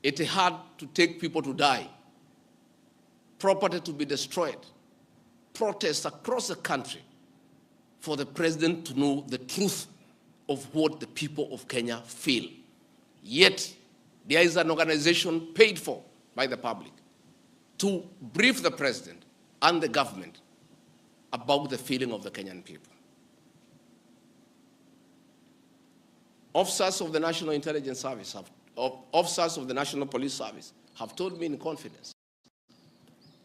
It had to take people to die, property to be destroyed, protests across the country for the president to know the truth of what the people of Kenya feel. Yet, there is an organization paid for by the public to brief the president and the government about the feeling of the Kenyan people. Officers of the National Intelligence Service, officers of the National Police Service have told me in confidence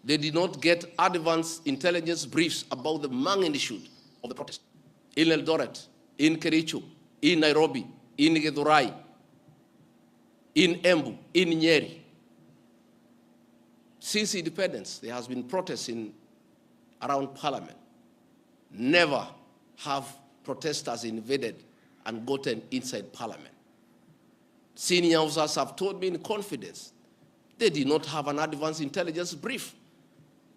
they did not get advanced intelligence briefs about the magnitude of the protest in Eldoret, in Kericho, in Nairobi, in Githurai, in Embu, in Nyeri. Since independence, there has been protests around Parliament. Never have protesters invaded and gotten inside Parliament. Senior officers have told me in confidence they did not have an advanced intelligence brief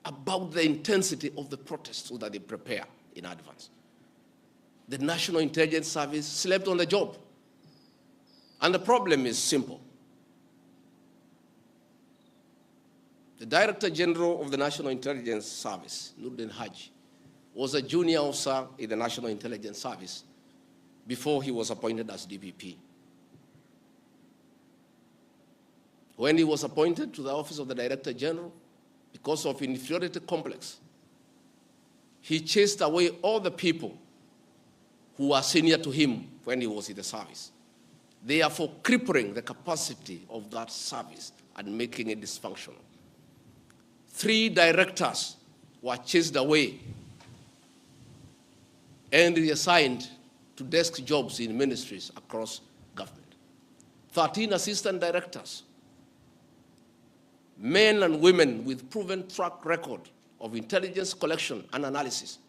about the intensity of the protest so that they prepare in advance. The National Intelligence Service slept on the job. And the problem is simple. The Director General of the National Intelligence Service, Noordin Haji, was a junior officer in the National Intelligence Service before he was appointed as DPP. When he was appointed to the office of the Director General, because of inferiority complex, he chased away all the people who were senior to him when he was in the service, therefore crippling the capacity of that service and making it dysfunctional. 3 directors were chased away and reassigned to desk jobs in ministries across government. 13 assistant directors, men and women with proven track record of intelligence collection and analysis,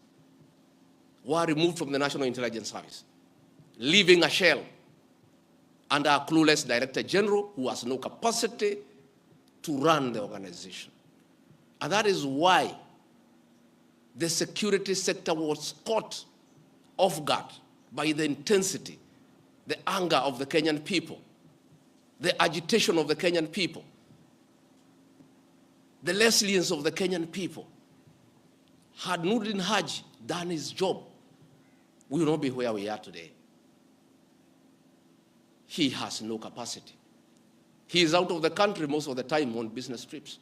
were removed from the National Intelligence Service, leaving a shell under a clueless Director General who has no capacity to run the organization. And that is why the security sector was caught off guard by the intensity, the anger of the Kenyan people, the agitation of the Kenyan people, the resilience of the Kenyan people. Had Noordin Haji done his job, we will not be where we are today. He has no capacity. He is out of the country most of the time on business trips.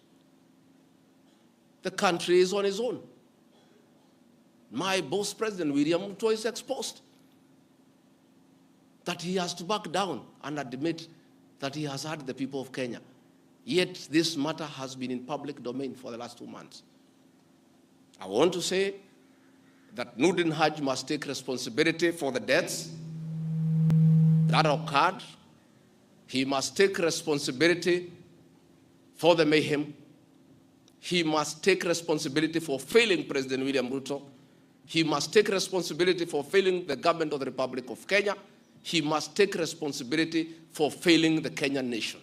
The country is on its own. My boss, President William Ruto, is exposed that he has to back down and admit that he has hurt the people of Kenya. Yet this matter has been in public domain for the last 2 months. I want to say that Noordin Haji must take responsibility for the deaths that occurred. He must take responsibility for the mayhem. He must take responsibility for failing President William Ruto. He must take responsibility for failing the government of the Republic of Kenya. He must take responsibility for failing the Kenyan nation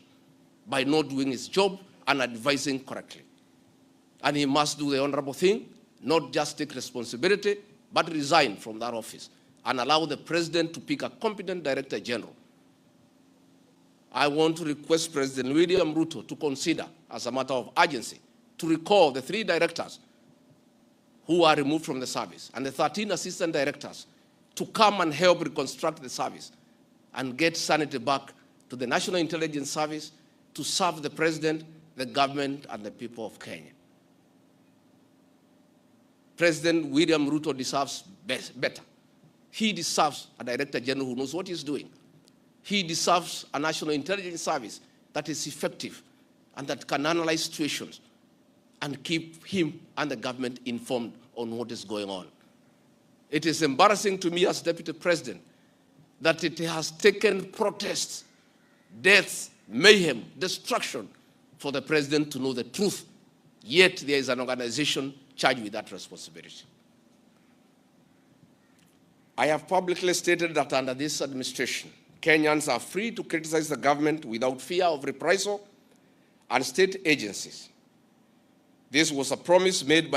by not doing his job and advising correctly. And he must do the honorable thing, not just take responsibility, but resign from that office and allow the president to pick a competent Director General. I want to request President William Ruto to consider, as a matter of urgency, to recall the 3 directors who are removed from the service and the 13 assistant directors to come and help reconstruct the service and get sanity back to the National Intelligence Service to serve the president, the government, and the people of Kenya. President William Ruto deserves better. He deserves a Director General who knows what he's doing. He deserves a National Intelligence Service that is effective and that can analyze situations and keep him and the government informed on what is going on. It is embarrassing to me as Deputy President that it has taken protests, deaths, mayhem, destruction for the president to know the truth, yet there is an organization charged with that responsibility. I have publicly stated that under this administration, Kenyans are free to criticize the government without fear of reprisal and state agencies. This was a promise made by